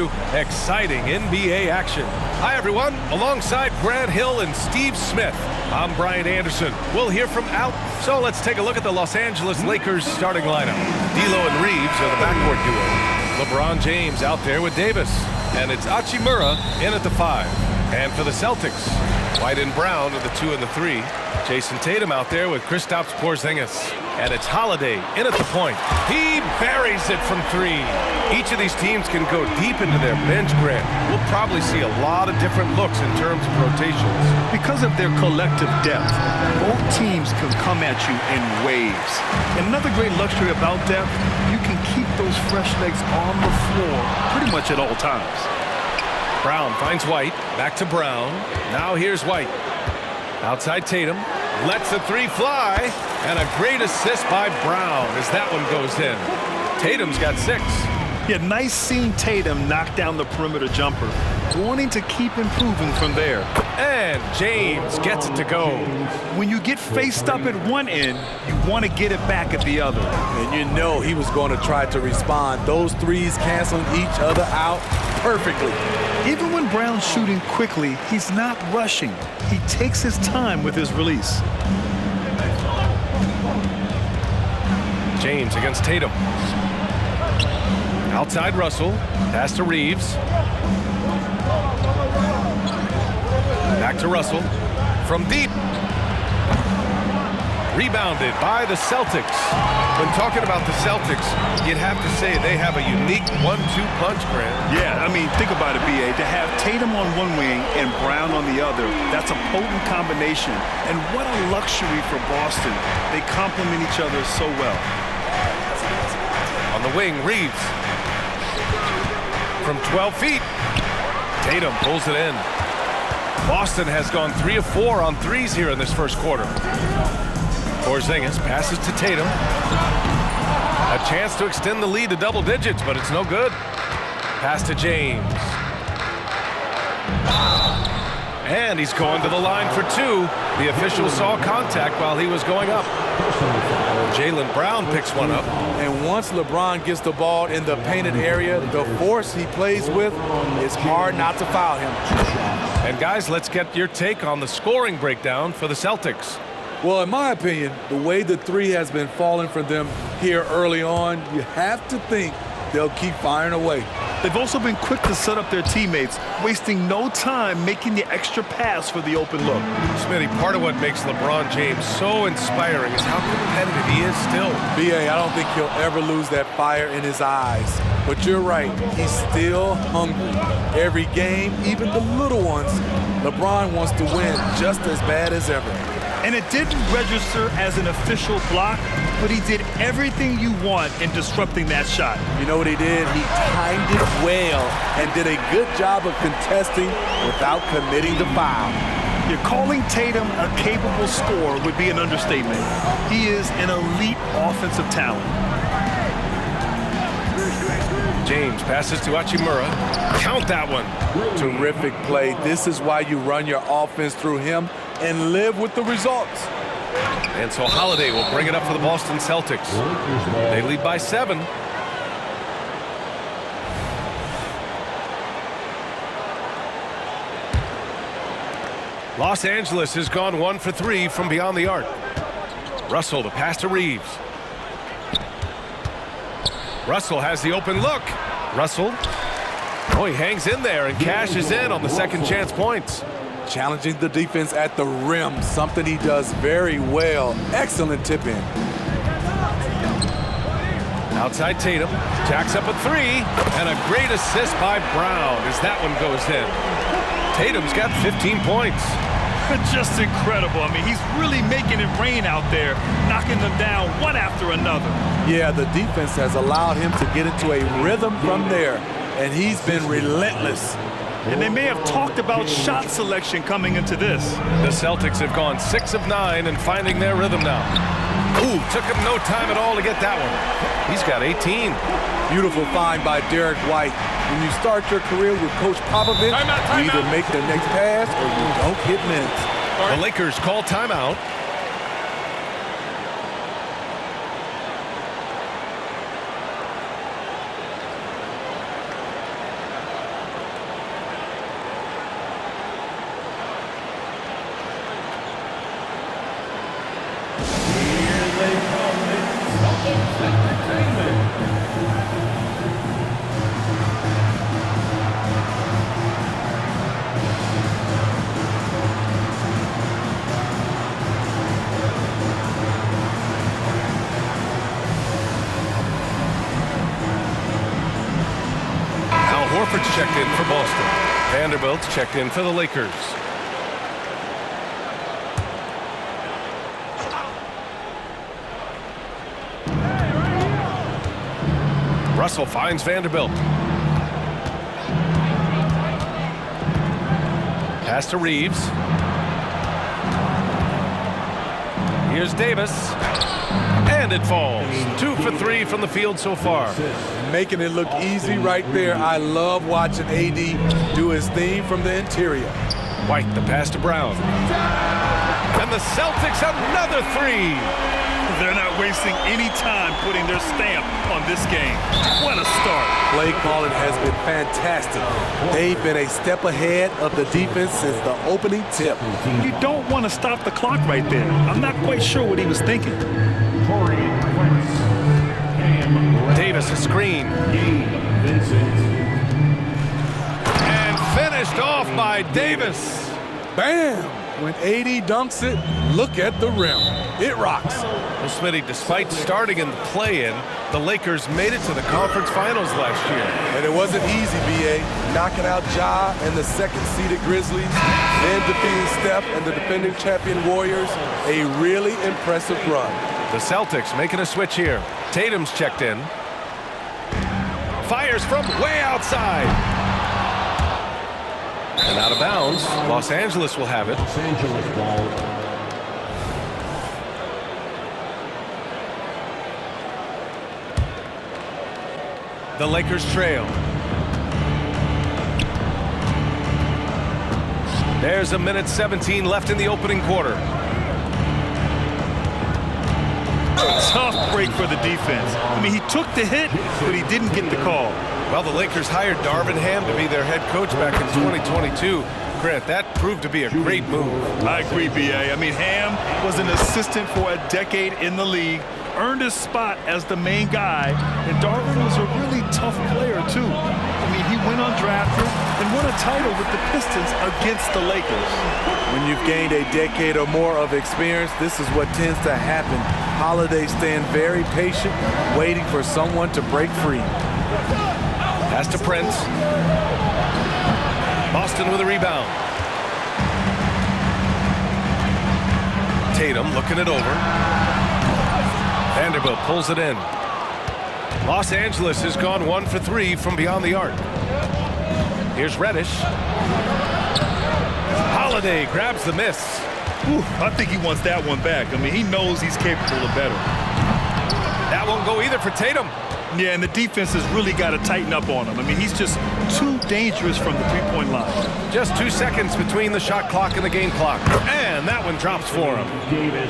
to exciting NBA action. Hi, everyone. Alongside Grant Hill and Steve Smith, I'm Brian Anderson. We'll hear from Al. So let's take a look at the Los Angeles Lakers starting lineup. D'Lo and Reeves are the backcourt duo. LeBron James out there with Davis. And it's Hachimura in at the 5. And for the Celtics, White and Brown are the 2 and the 3. Jason Tatum out there with Kristaps Porzingis. And it's Holiday in at the point. He buries it from 3. Each of these teams can go deep into their bench, Grant. We'll probably see a lot of different looks in terms of rotations. Because of their collective depth, both teams can come at you in waves. And another great luxury about depth, you can keep those fresh legs on the floor pretty much at all times. Brown finds White. Back to Brown. Now here's White. Outside Tatum. Lets the 3 fly. And a great assist by Brown as that one goes in. Tatum's got 6. Yeah, nice seeing Tatum knock down the perimeter jumper. Wanting to keep improving from there. And James gets it to go. When you get faced up at one end, you want to get it back at the other. And you know he was going to try to respond. Those threes canceling each other out perfectly. Even when Brown's shooting quickly, he's not rushing. He takes his time with his release. James against Tatum. Outside Russell. Pass to Reeves. Back to Russell. From deep. Rebounded by the Celtics. When talking about the Celtics, you'd have to say they have a unique 1-2 punch, Grant. Yeah, I mean, think about it, B.A. To have Tatum on one wing and Brown on the other, that's a potent combination. And what a luxury for Boston. They complement each other so well. On the wing, Reeves. From 12 feet. Tatum pulls it in. Boston has gone 3 of 4 on threes here in this first quarter. Porzingis passes to Tatum. A chance to extend the lead to double digits, but it's no good. Pass to James. And he's going to the line for 2. The official saw contact while he was going up. Jaylen Brown picks one up. And once LeBron gets the ball in the painted area, the force he plays with, it's hard not to foul him. And guys, let's get your take on the scoring breakdown for the Celtics. Well, in my opinion, the way the 3 has been falling for them here early on, you have to think they'll keep firing away. They've also been quick to set up their teammates, wasting no time making the extra pass for the open look. Smitty, part of what makes LeBron James so inspiring is how competitive he is still. B.A., I don't think he'll ever lose that fire in his eyes. But you're right, he's still hungry. Every game, even the little ones, LeBron wants to win just as bad as ever. And it didn't register as an official block, but he did everything you want in disrupting that shot. You know what he did? He timed it well and did a good job of contesting without committing the foul. You're calling Tatum a capable scorer would be an understatement. He is an elite offensive talent. James passes to Hachimura. Count that one. Terrific play. This is why you run your offense through him and live with the results. And so Holiday will bring it up for the Boston Celtics. They lead by 7. Los Angeles has gone 1 for 3 from beyond the arc. Russell, the pass to Reeves. Russell has the open look. Russell. Oh, he hangs in there and cashes in on the second chance points. Challenging the defense at the rim, something he does very well. Excellent tip in. Outside Tatum, jacks up a 3, and a great assist by Brown as that one goes in. Tatum's got 15 points. Just incredible. I mean, he's really making it rain out there, knocking them down one after another. Yeah, the defense has allowed him to get into a rhythm from there, and he's been relentless. And they may have talked about shot selection coming into this. The Celtics have gone 6 of 9 and finding their rhythm now. Ooh, took him no time at all to get that one. He's got 18. Beautiful find by Derek White. When you start your career with Coach Popovich, you either make the next pass or you don't get minutes. The Lakers call timeout. Horford's checked in for Boston. Vanderbilt's checked in for the Lakers. Russell finds Vanderbilt. Pass to Reeves. Here's Davis. And it falls. 2 for 3 from the field so far. Making it look easy right there. I love watching AD do his thing from the interior. White, the pass to Brown. And the Celtics another 3. They're not wasting any time putting their stamp on this game. What a start. Play calling has been fantastic. They've been a step ahead of the defense since the opening tip. You don't want to stop the clock right there. I'm not quite sure what he was thinking. Davis a screen. And finished off by Davis. Bam! When AD dunks it, look at the rim. It rocks. Well, Smitty, despite starting in the play-in, the Lakers made it to the conference finals last year. And it wasn't easy, B.A. Knocking out Ja and the second-seeded Grizzlies, then defeating Steph and the defending champion Warriors. A really impressive run. The Celtics making a switch here. Tatum's checked in. Fires from way outside. And out of bounds. Los Angeles will have it. Los Angeles ball. The Lakers trail. There's 1:17 left in the opening quarter. Tough break for the defense. I mean, he took the hit, but he didn't get the call. Well, the Lakers hired Darvin Ham to be their head coach back in 2022. Grant, that proved to be a great move. I agree, B.A. I mean, Ham was an assistant for a decade in the league, earned his spot as the main guy, and Darvin was a really tough player, too. I mean, he went undrafted and won a title with the Pistons against the Lakers. When you've gained a decade or more of experience, this is what tends to happen. Holiday staying very patient, waiting for someone to break free. Pass to Prince. Boston with a rebound. Tatum looking it over. Vanderbilt pulls it in. Los Angeles has gone 1 for 3 from beyond the arc. Here's Reddish. Holiday grabs the miss. Whew, I think he wants that one back. I mean, he knows he's capable of better. That won't go either for Tatum. Yeah, and the defense has really got to tighten up on him. I mean, he's just too dangerous from the three-point line. Just 2 seconds between the shot clock and the game clock. And that one drops for him.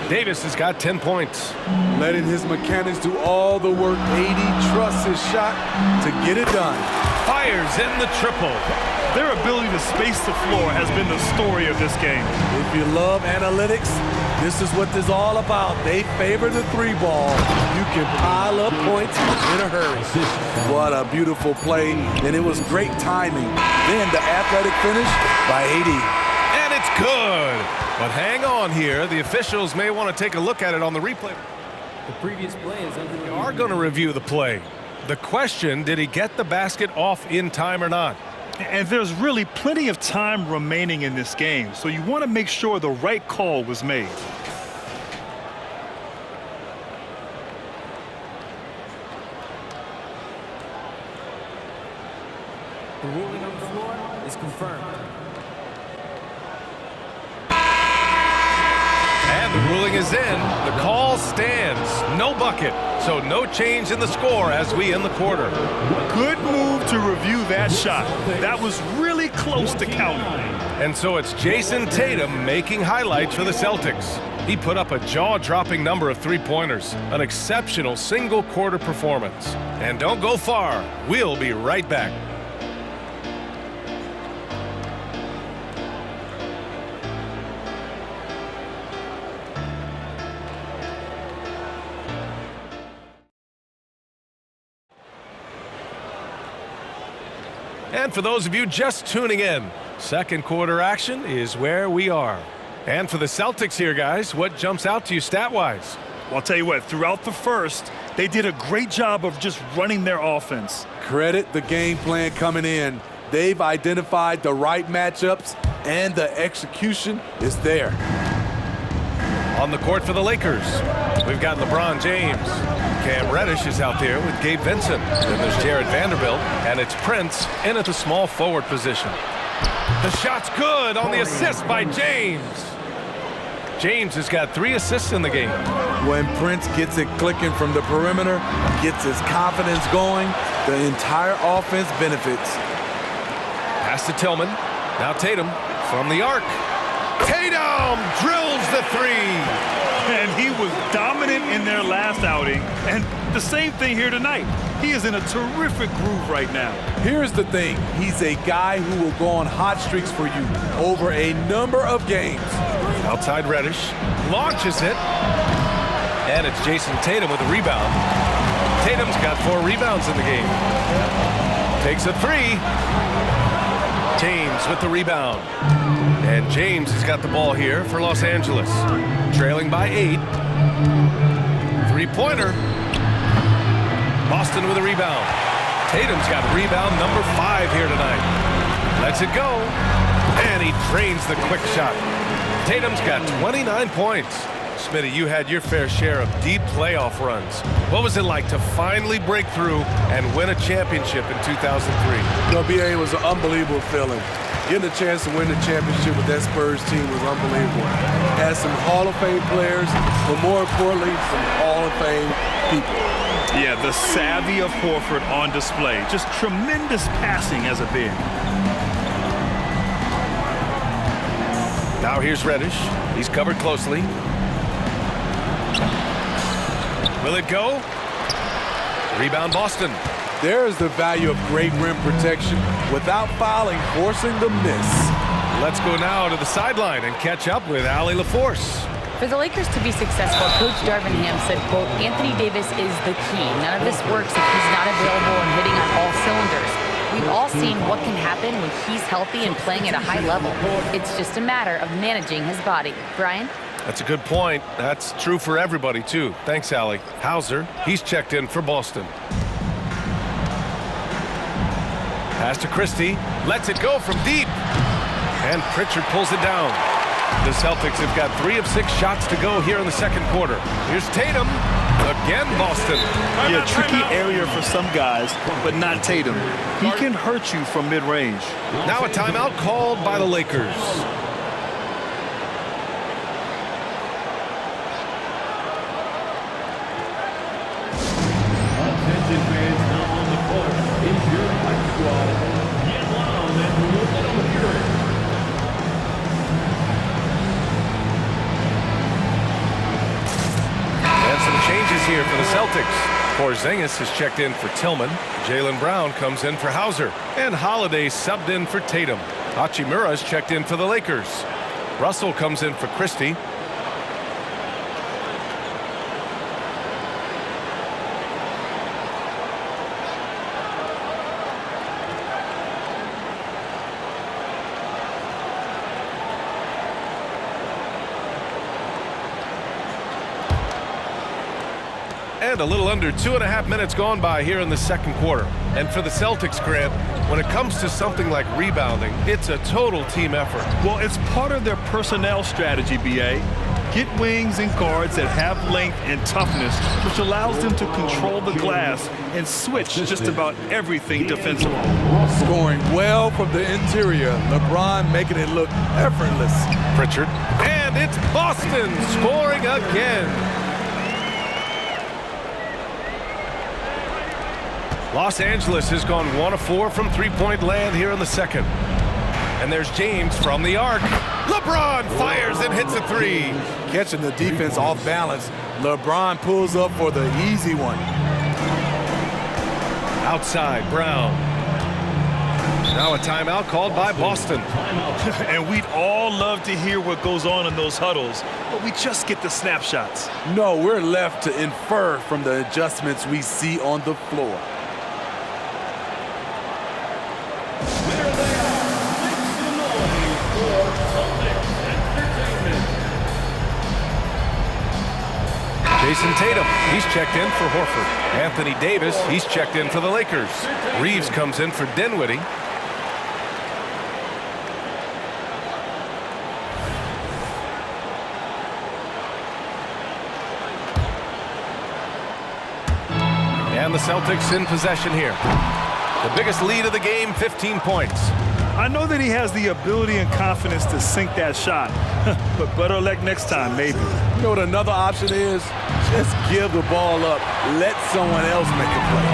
Davis has got 10 points. Letting his mechanics do all the work. AD trusts his shot to get it done. Fires in the triple. Their ability to space the floor has been the story of this game. If you love analytics, this is what this is all about. They favor the 3-ball. You can pile up points in a hurry. What a beautiful play, and it was great timing. Then the athletic finish by AD. And it's good. But hang on here. The officials may want to take a look at it on the replay. The previous play is under. We are going to review the play. The question, did he get the basket off in time or not? And there's really plenty of time remaining in this game, so you want to make sure the right call was made. The ruling on the floor is confirmed. And the ruling is in. The call stands. No bucket. So no change in the score as we end the quarter. Good move to review that shot. That was really close to counting. And so it's Jason Tatum making highlights for the Celtics. He put up a jaw-dropping number of three-pointers. An exceptional single-quarter performance. And don't go far. We'll be right back. And for those of you just tuning in, second quarter action is where we are. And for the Celtics here, guys, what jumps out to you stat-wise? Well, I'll tell you what, throughout the first, they did a great job of just running their offense. Credit the game plan coming in. They've identified the right matchups, and the execution is there. On the court for the Lakers, we've got LeBron James. Cam Reddish is out there with Gabe Vincent. Then there's Jared Vanderbilt, and it's Prince in at the small forward position. The shot's good on the assist by James. James has got 3 assists in the game. When Prince gets it clicking from the perimeter, gets his confidence going, the entire offense benefits. Pass to Tillman. Now Tatum from the arc. Tatum drills the 3. And he was dominant in their last outing. And the same thing here tonight. He is in a terrific groove right now. Here's the thing. He's a guy who will go on hot streaks for you over a number of games. Outside Reddish. Launches it. And it's Jason Tatum with a rebound. Tatum's got 4 rebounds in the game. Takes a 3. James with the rebound. And James has got the ball here for Los Angeles. Trailing by 8. 3-pointer. Boston with a rebound. Tatum's got rebound number 5 here tonight. Lets it go. And he drains the quick shot. Tatum's got 29 points. Smitty, you had your fair share of deep playoff runs. What was it like to finally break through and win a championship in 2003? No, BA, it was an unbelievable feeling. Getting a chance to win the championship with that Spurs team was unbelievable. Had some Hall of Fame players, but more importantly, some Hall of Fame people. Yeah, the savvy of Horford on display. Just tremendous passing as a big. Now here's Reddish. He's covered closely. Will it go? Rebound Boston. There is the value of great rim protection without fouling, forcing the miss. Let's go now to the sideline and catch up with Allie LaForce. For the Lakers to be successful, Coach Darvin Ham said, quote, Anthony Davis is the key. None of this works if he's not available and hitting on all cylinders. We've all seen what can happen when he's healthy and playing at a high level. It's just a matter of managing his body. Brian? That's a good point. That's true for everybody, too. Thanks, Allie. Hauser, he's checked in for Boston. Pass to Christie. Lets it go from deep. And Pritchard pulls it down. The Celtics have got 3 of 6 shots to go here in the second quarter. Here's Tatum. Again, Boston. Yeah, tricky area for some guys, but not Tatum. He can hurt you from mid-range. Now a timeout called by the Lakers. Here for the Celtics. Porzingis has checked in for Tillman. Jaylen Brown comes in for Hauser. And Holiday subbed in for Tatum. Hachimura has checked in for the Lakers. Russell comes in for Christie. And a little under 2.5 minutes gone by here in the second quarter. And for the Celtics, Grant, when it comes to something like rebounding, it's a total team effort. Well, it's part of their personnel strategy, BA. Get wings and guards that have length and toughness, which allows them to control the glass and switch just about everything defensively. Scoring well from the interior. LeBron making it look effortless. Pritchard. And it's Boston scoring again. Los Angeles has gone 1 of 4 from three-point land here in the second. And there's James from the arc. LeBron fires and hits a 3. Catching the defense off balance. LeBron pulls up for the easy one. Outside, Brown. Now a timeout called by Boston. And we'd all love to hear what goes on in those huddles, but we just get the snapshots. No, we're left to infer from the adjustments we see on the floor. Jason Tatum, he's checked in for Horford. Anthony Davis, he's checked in for the Lakers. Reeves comes in for Dinwiddie. And the Celtics in possession here. The biggest lead of the game, 15 points. I know that he has the ability and confidence to sink that shot, but better luck next time, maybe. You know what another option is? Just give the ball up. Let someone else make a play.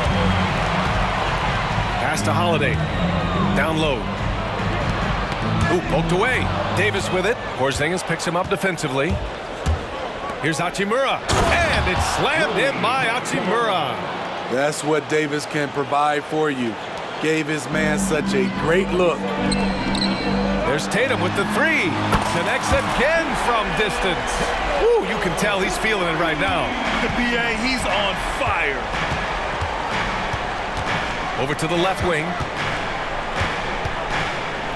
Pass to Holiday. Down low. Ooh, poked away. Davis with it. Porzingis picks him up defensively. Here's Hachimura. And it's slammed in by Hachimura. That's what Davis can provide for you. Gave his man such a great look. There's Tatum with the three. Connects again from distance. Ooh, you can tell he's feeling it right now. The BA, he's on fire. Over to the left wing.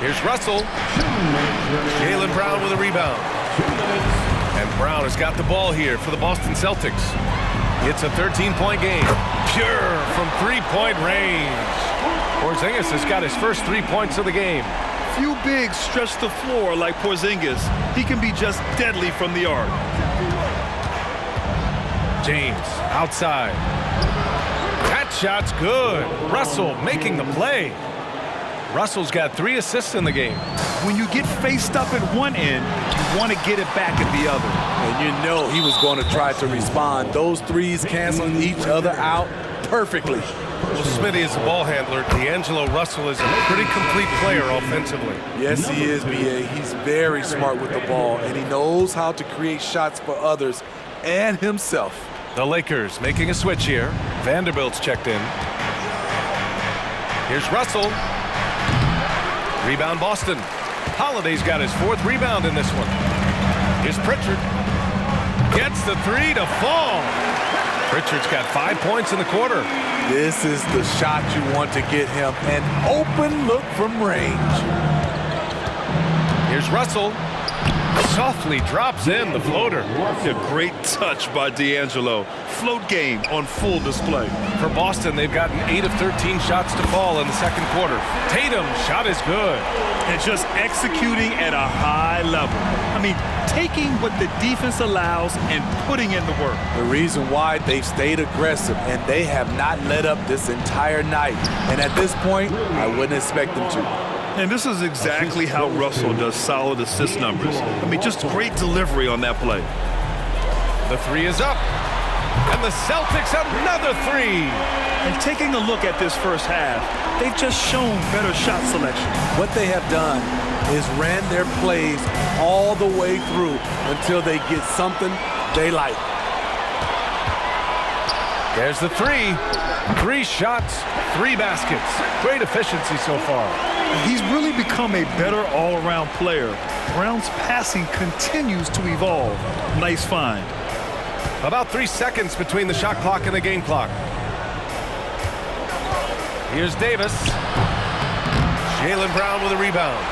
Here's Russell. Jaylen Brown with a rebound. And Brown has got the ball here for the Boston Celtics. It's a 13-point game. Pure from three-point range. Porzingis has got his first 3 points of the game. Few bigs stretch the floor like Porzingis. He can be just deadly from the arc. James outside. That shot's good. Russell making the play. Russell's got 3 assists in the game. When you get faced up at one end, you want to get it back at the other. And you know he was going to try to respond. Those threes canceling each other out perfectly. Well, Smitty is the ball handler. D'Angelo Russell is a pretty complete player offensively. Yes, he is, B.A. He's very smart with the ball, and he knows how to create shots for others and himself. The Lakers making a switch here. Vanderbilt's checked in. Here's Russell. Rebound Boston. Holiday's got his 4th rebound in this one. Here's Pritchard. Gets the 3 to fall. Pritchard's got 5 points in the quarter. This is the shot you want to get him. An open look from range. Here's Russell. Softly drops in the floater. A great touch by D'Angelo. Float game on full display. For Boston, they've gotten 8 of 13 shots to fall in the second quarter. Tatum's shot is good. And just executing at a high level. I mean, taking what the defense allows and putting in the work. The reason why they've stayed aggressive and they have not let up this entire night. And at this point, I wouldn't expect them to. And this is exactly how Russell does solid assist numbers. I mean, just great delivery on that play. The 3 is up. And the Celtics another 3. And taking a look at this first half, they've just shown better shot selection. What they have done is ran their plays all the way through until they get something they like. There's the 3. 3 shots, 3 baskets. Great efficiency so far. He's really become a better all-around player. Brown's passing continues to evolve. Nice find. About 3 seconds between the shot clock and the game clock. Here's Davis. Jaylen Brown with a rebound.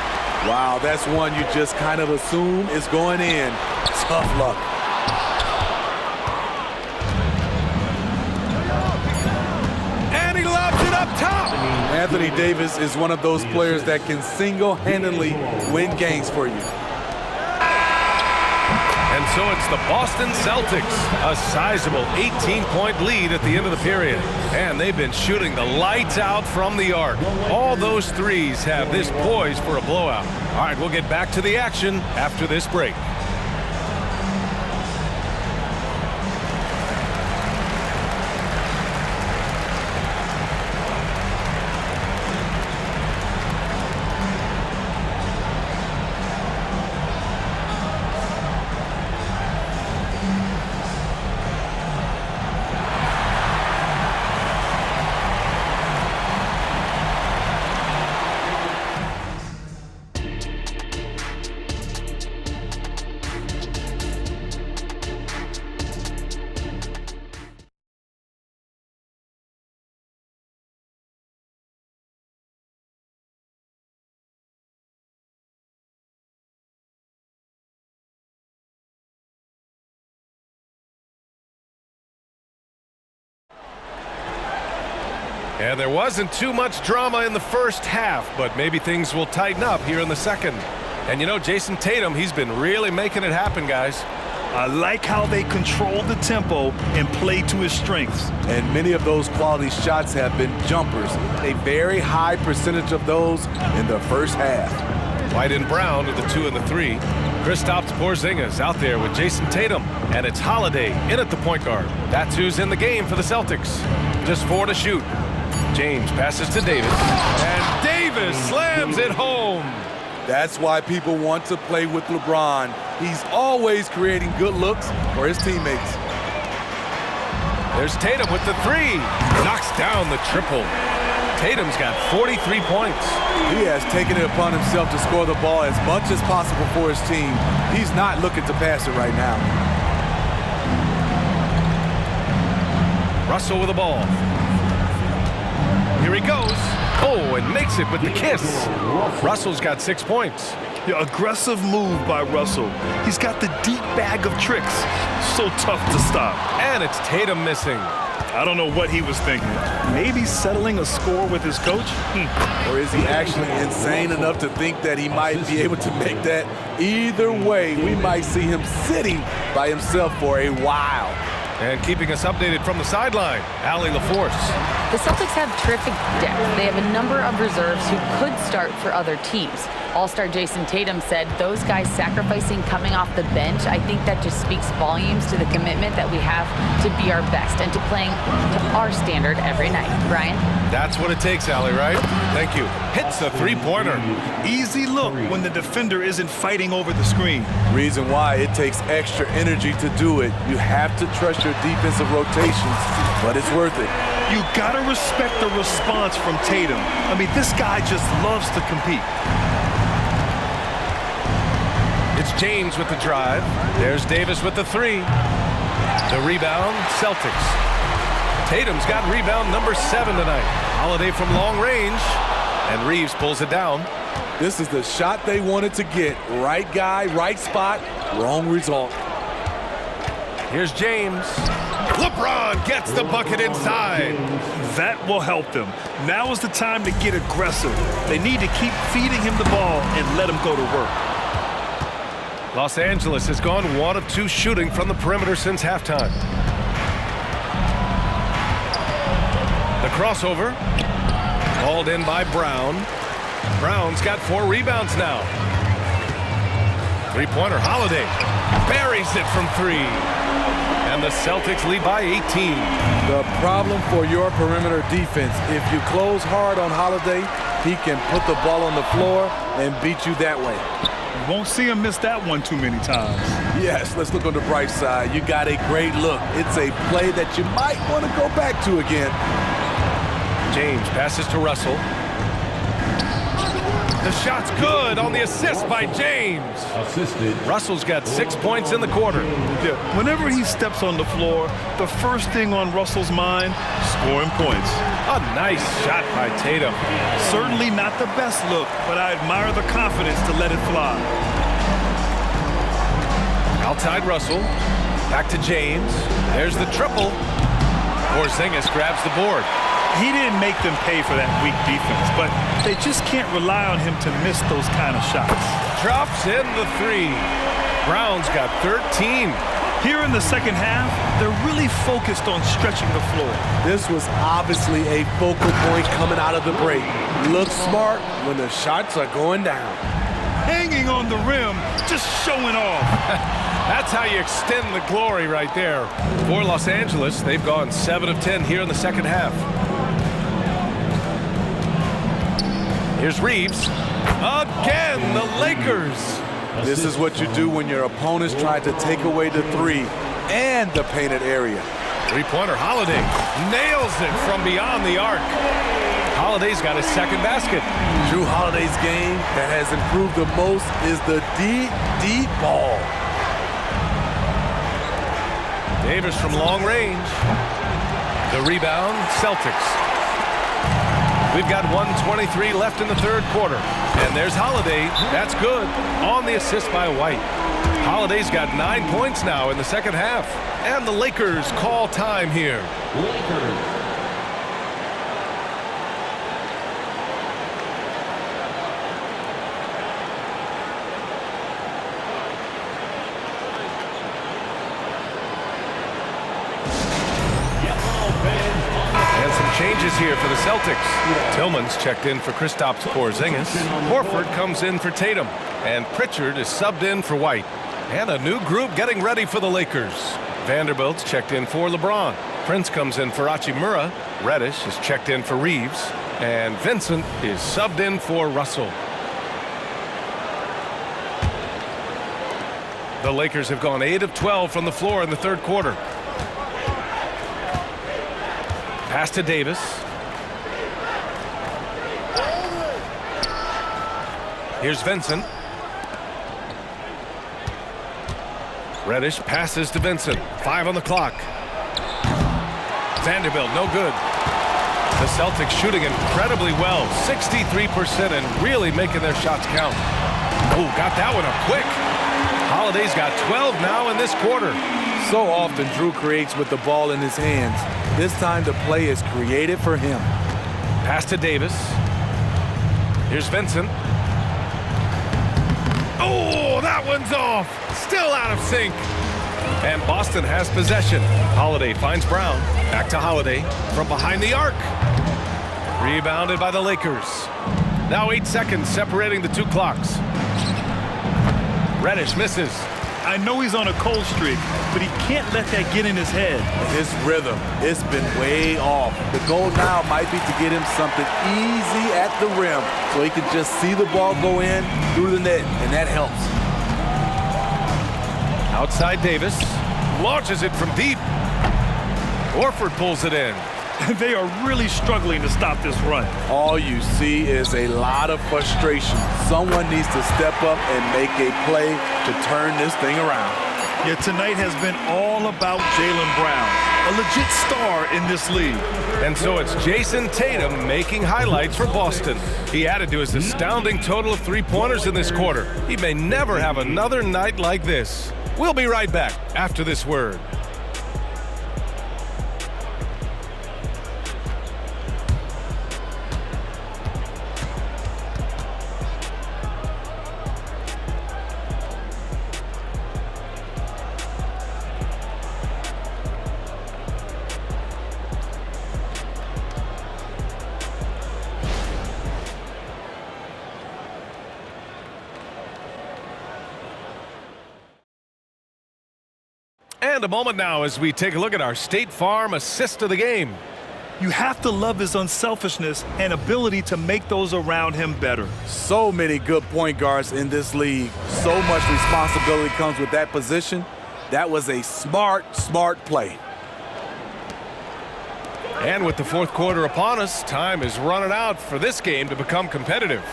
Wow, that's one you just kind of assume is going in. Tough luck. And he lobs it up top. Anthony Davis is one of those players that can single-handedly win games for you. And so it's the Boston Celtics, a sizable 18-point lead at the end of the period. And they've been shooting the lights out from the arc. All those threes have this poised for a blowout. All right, we'll get back to the action after this break. And there wasn't too much drama in the first half, but maybe things will tighten up here in the second. And you know, Jason Tatum, he's been really making it happen, guys. I like how they control the tempo and play to his strengths. And many of those quality shots have been jumpers. A very high percentage of those in the first half. White and Brown with the 2 and the 3. Kristaps Porzingis out there with Jason Tatum. And it's Holiday in at the point guard. That's who's in the game for the Celtics. Just 4 to shoot. James passes to Davis. And Davis slams it home. That's why people want to play with LeBron. He's always creating good looks for his teammates. There's Tatum with the 3. Knocks down the triple. Tatum's got 43 points. He has taken it upon himself to score the ball as much as possible for his team. He's not looking to pass it right now. Russell with the ball. Here he goes. Oh, and makes it with the kiss. Russell's got 6 points. Yeah, aggressive move by Russell. He's got the deep bag of tricks. So tough to stop. And it's Tatum missing. I don't know what he was thinking. Maybe settling a score with his coach? Or is he actually insane enough to think that he might be able to make that? Either way, we might see him sitting by himself for a while. And keeping us updated from the sideline, Allie LaForce. The Celtics have terrific depth. They have a number of reserves who could start for other teams. All-star Jason Tatum said those guys sacrificing coming off the bench, I think that just speaks volumes to the commitment that we have to be our best and to playing to our standard every night. Brian? That's what it takes, Allie, right? Thank you. Hits a 3-pointer. Easy look when the defender isn't fighting over the screen. Reason why it takes extra energy to do it. You have to trust your defensive rotations, but it's worth it. You gotta respect the response from Tatum. I mean, this guy just loves to compete. It's James with the drive. There's Davis with the 3. The rebound, Celtics. Tatum's got rebound number 7 tonight. Holiday from long range. And Reeves pulls it down. This is the shot they wanted to get. Right guy, right spot, wrong result. Here's James. LeBron gets the bucket inside. That will help them. Now is the time to get aggressive. They need to keep feeding him the ball and let him go to work. Los Angeles has gone 1 of 2 shooting from the perimeter since halftime. The crossover. Called in by Brown. Brown's got 4 rebounds now. 3-pointer, Holiday. Buries it from 3. And the Celtics lead by 18. The problem for your perimeter defense, if you close hard on Holiday, he can put the ball on the floor and beat you that way. You won't see him miss that one too many times. Yes, let's look on the bright side. You got a great look. It's a play that you might want to go back to again. James passes to Russell. The shot's good on the assist by James. Assisted. Russell's got 6 points in the quarter. Yeah, whenever he steps on the floor, the first thing on Russell's mind, scoring points. A nice shot by Tatum. Certainly not the best look, but I admire the confidence to let it fly. Outside Russell. Back to James. There's the triple. Porzingis grabs the board. He didn't make them pay for that weak defense, but they just can't rely on him to miss those kind of shots. Drops in the 3. Brown's got 13. Here in the second half, they're really focused on stretching the floor. This was obviously a focal point coming out of the break. Look smart when the shots are going down. Hanging on the rim, just showing off. That's how you extend the glory right there. For Los Angeles, they've gone 7 of 10 here in the second half. Here's Reeves. Again, the Lakers. This is what you do when your opponents try to take away the 3 and the painted area. 3-pointer, Holiday. Nails it from beyond the arc. Holiday's got his second basket. Jrue Holiday's game that has improved the most is the deep, deep ball. Davis from long range. The rebound, Celtics. We've got 1:23 left in the third quarter. And there's Holiday. That's good. On the assist by White. Holiday's got 9 points now in the second half. And the Lakers call time here. Lakers. changes here for the Celtics. Tillman's checked in for Kristaps Porzingis. Horford comes in for Tatum. And Pritchard is subbed in for White. And a new group getting ready for the Lakers. Vanderbilt's checked in for LeBron. Prince comes in for Hachimura. Reddish is checked in for Reeves. And Vincent is subbed in for Russell. The Lakers have gone 8 of 12 from the floor in the third quarter. Pass to Davis. Here's Vincent. Reddish passes to Vincent. 5 on the clock. Vanderbilt, no good. The Celtics shooting incredibly well. 63% and really making their shots count. Oh, got that one up quick. Holiday's got 12 now in this quarter. So often Drew creates with the ball in his hands. This time the play is created for him. Pass to Davis. Here's Vincent. Oh, that one's off. Still out of sync. And Boston has possession. Holiday finds Brown. Back to Holiday from behind the arc. Rebounded by the Lakers. Now 8 seconds separating the two clocks. Reddish misses. I know he's on a cold streak, but he can't let that get in his head. His rhythm, it's been way off. The goal now might be to get him something easy at the rim so he can just see the ball go in through the net, and that helps. Outside Davis. Launches it from deep. Horford pulls it in. They are really struggling to stop this run. All you see is a lot of frustration. Someone needs to step up and make a play to turn this thing around. Yeah, tonight has been all about Jaylen Brown, a legit star in this league. And so it's Jason Tatum making highlights for Boston. He added to his astounding total of 3-pointers in this quarter. He may never have another night like this. We'll be right back after this word. And a moment now as we take a look at our State Farm assist of the game. You have to love his unselfishness and ability to make those around him better. So many good point guards in this league. So much responsibility comes with that position. That was a smart play. And with the fourth quarter upon us, time is running out for this game to become competitive.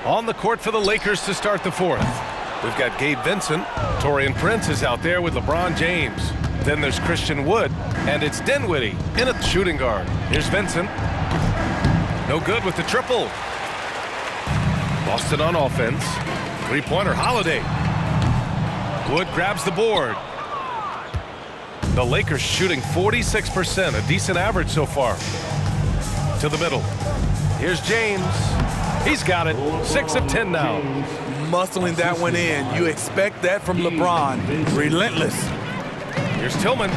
On the court for the Lakers to start the fourth. We've got Gabe Vincent. Taurean Prince is out there with LeBron James. Then there's Christian Wood, and it's Dinwiddie in at shooting guard. Here's Vincent. No good with the triple. Boston on offense. Three-pointer Holiday. Wood grabs the board. The Lakers shooting 46%, a decent average so far. To the middle. Here's James. He's got it. 6 of 10 now. Muscling that one in. You expect that from LeBron. Relentless. Here's Tillman.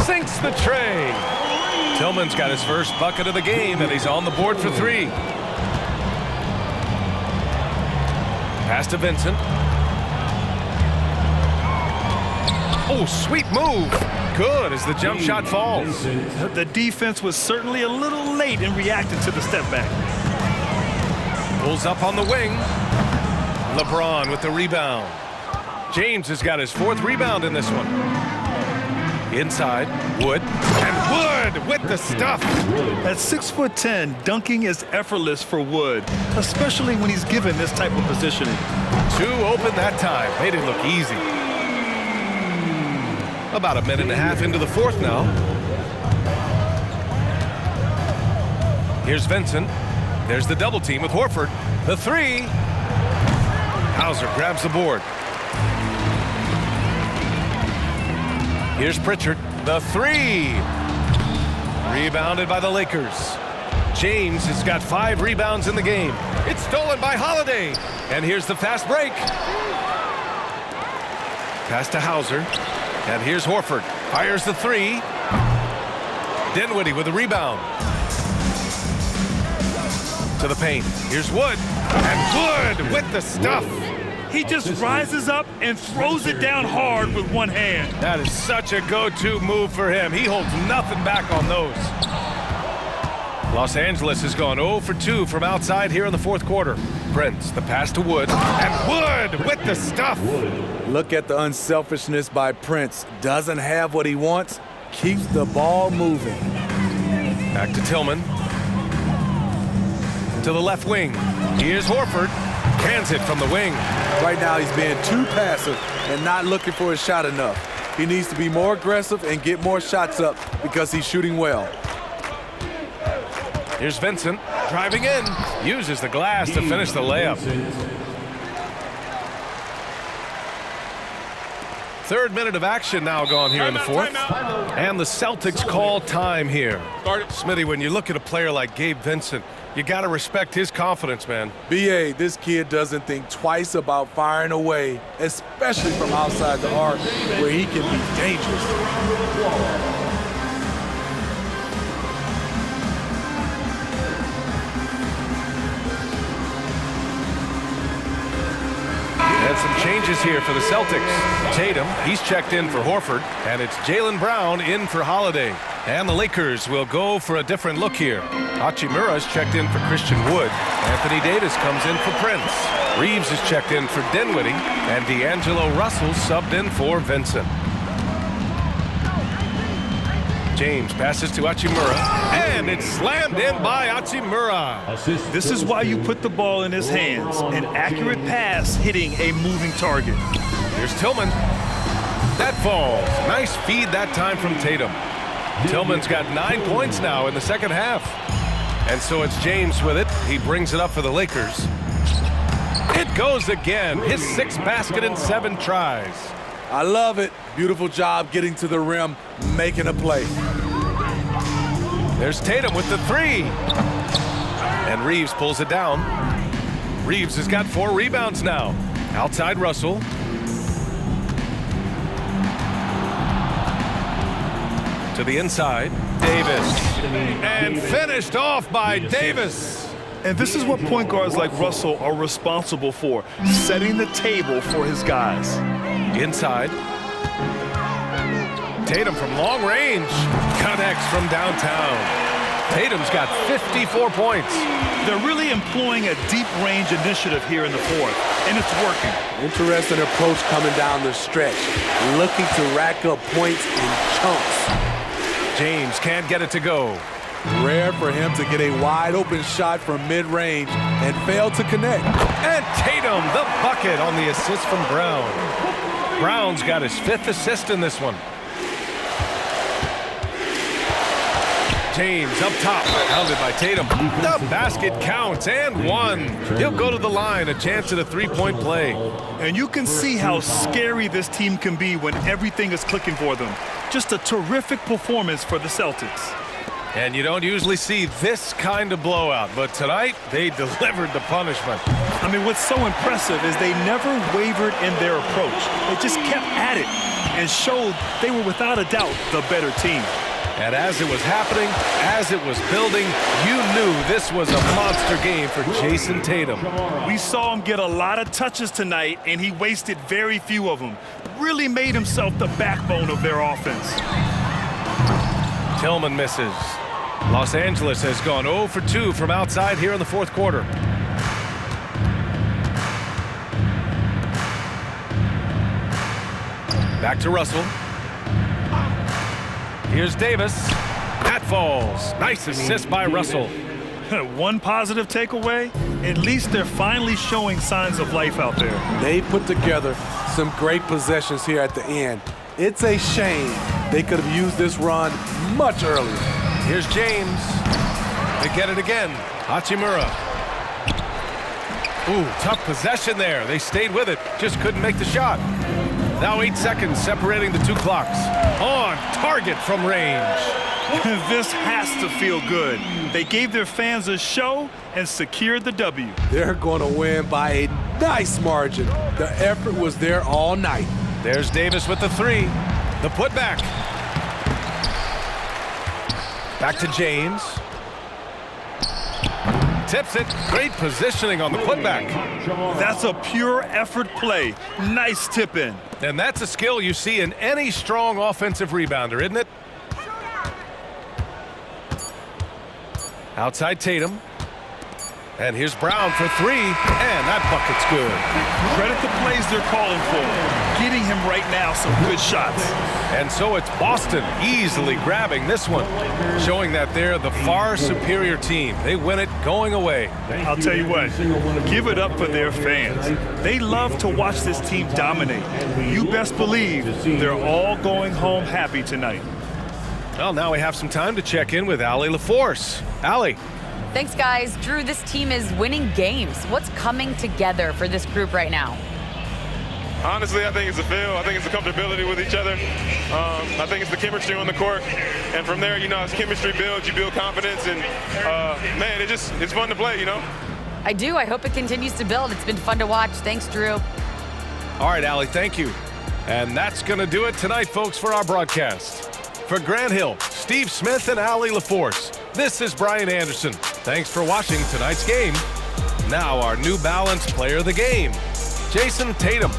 Sinks the tray. Tillman's got his first bucket of the game, and he's on the board for 3. Pass to Vincent. Oh, sweet move. Good as the jump shot falls. The defense was certainly a little late in reacting to the step back. Pulls up on the wing. LeBron with the rebound. James has got his 4th rebound in this one. Inside, Wood. And Wood with the stuff. At 6'10", dunking is effortless for Wood, especially when he's given this type of positioning. 2 open that time. Made it look easy. About a minute and a half into the fourth now. Here's Vincent. There's the double team with Horford. The 3. Hauser grabs the board. Here's Pritchard. The 3. Rebounded by the Lakers. James has got 5 rebounds in the game. It's stolen by Holiday. And here's the fast break. Pass to Hauser. And here's Horford. Fires the 3. Dinwiddie with a rebound. To the paint. Here's Wood. And Wood with the stuff. He just rises up and throws it down hard with one hand. That is such a go-to move for him. He holds nothing back on those. Los Angeles has gone 0 for 2 from outside here in the fourth quarter. Prince, the pass to Wood. And Wood with the stuff. Look at the unselfishness by Prince. Doesn't have what he wants, keeps the ball moving. Back to Tillman. To the left wing. Here's Horford. Cans it from the wing. Right now he's being too passive and not looking for his shot enough. He needs to be more aggressive and get more shots up because he's shooting well. Here's Vincent driving in. Uses the glass to finish the layup. Third minute of action now gone here in the fourth. And the Celtics call time here. Smitty, when you look at a player like Gabe Vincent, you got to respect his confidence, man. B.A., this kid doesn't think twice about firing away, especially from outside the arc where he can be dangerous. And some changes here for the Celtics. Tatum, he's checked in for Horford, and it's Jaylen Brown in for Holiday. And the Lakers will go for a different look here. Hachimura's checked in for Christian Wood. Anthony Davis comes in for Prince. Reeves is checked in for Dinwiddie, and D'Angelo Russell subbed in for Vincent. James passes to Hachimura, and it's slammed in by Hachimura. This is why you put the ball in his hands. An accurate pass hitting a moving target. Here's Tillman. That falls. Nice feed that time from Tatum. Tillman's got 9 points now in the second half. And so it's James with it. He brings it up for the Lakers. It goes again. His 6th basket in 7 tries. I love it. Beautiful job getting to the rim, making a play. There's Tatum with the 3. And Reeves pulls it down. Reeves has got 4 rebounds now. Outside Russell. To the inside. Davis. And finished off by Davis. And this is what point guards like Russell are responsible for, setting the table for his guys. Inside. Tatum from long range. Connects from downtown. Tatum's got 54 points. They're really employing a deep range initiative here in the fourth, and it's working. Interesting approach coming down the stretch, looking to rack up points in chunks. James can't get it to go. Rare for him to get a wide open shot from mid-range and fail to connect. And Tatum, the bucket on the assist from Brown. Brown's got his 5th assist in this one. James up top, pounded by Tatum. The basket counts and 1. He'll go to the line, a chance at a 3-point play. And you can see how scary this team can be when everything is clicking for them. Just a terrific performance for the Celtics. And you don't usually see this kind of blowout, but tonight they delivered the punishment. I mean, what's so impressive is they never wavered in their approach. They just kept at it and showed they were without a doubt the better team. And as it was happening, as it was building, you knew this was a monster game for Jason Tatum. We saw him get a lot of touches tonight, and he wasted very few of them. Really made himself the backbone of their offense. Tillman misses. Los Angeles has gone 0 for 2 from outside here in the fourth quarter. Back to Russell. Here's Davis. That falls. Nice assist by Russell. One positive takeaway, at least they're finally showing signs of life out there. They put together some great possessions here at the end. It's a shame they could have used this run much earlier. Here's James. They get it again. Hachimura. Ooh, tough possession there. They stayed with it, just couldn't make the shot. Now 8 seconds separating the 2 clocks. On target from range. This has to feel good. They gave their fans a show and secured the W. They're going to win by a nice margin. The effort was there all night. There's Davis with the 3. The putback. Back to James. tips it. Great positioning on the putback. That's a pure effort play. Nice tip in. And that's a skill you see in any strong offensive rebounder, isn't it? Outside Tatum. And here's Brown for three, and that bucket's good. Credit the plays they're calling for. Getting him right now some good shots. And so it's Boston easily grabbing this one, showing that they're the far superior team. They win it going away. I'll tell you what, give it up for their fans. They love to watch this team dominate. You best believe they're all going home happy tonight. Well, now we have some time to check in with Allie LaForce. Allie. Thanks, guys. Drew, this team is winning games. What's coming together for this group right now? Honestly, I think it's the feel. I think it's the comfortability with each other. I think it's the chemistry on the court. And from there, as chemistry builds, you build confidence. And, man, it's fun to play, I do. I hope it continues to build. It's been fun to watch. Thanks, Drew. All right, Allie, thank you. And that's going to do it tonight, folks, for our broadcast. For Grant Hill, Steve Smith, and Allie LaForce, this is Brian Anderson. Thanks for watching tonight's game. Now our New Balance player of the game, Jason Tatum.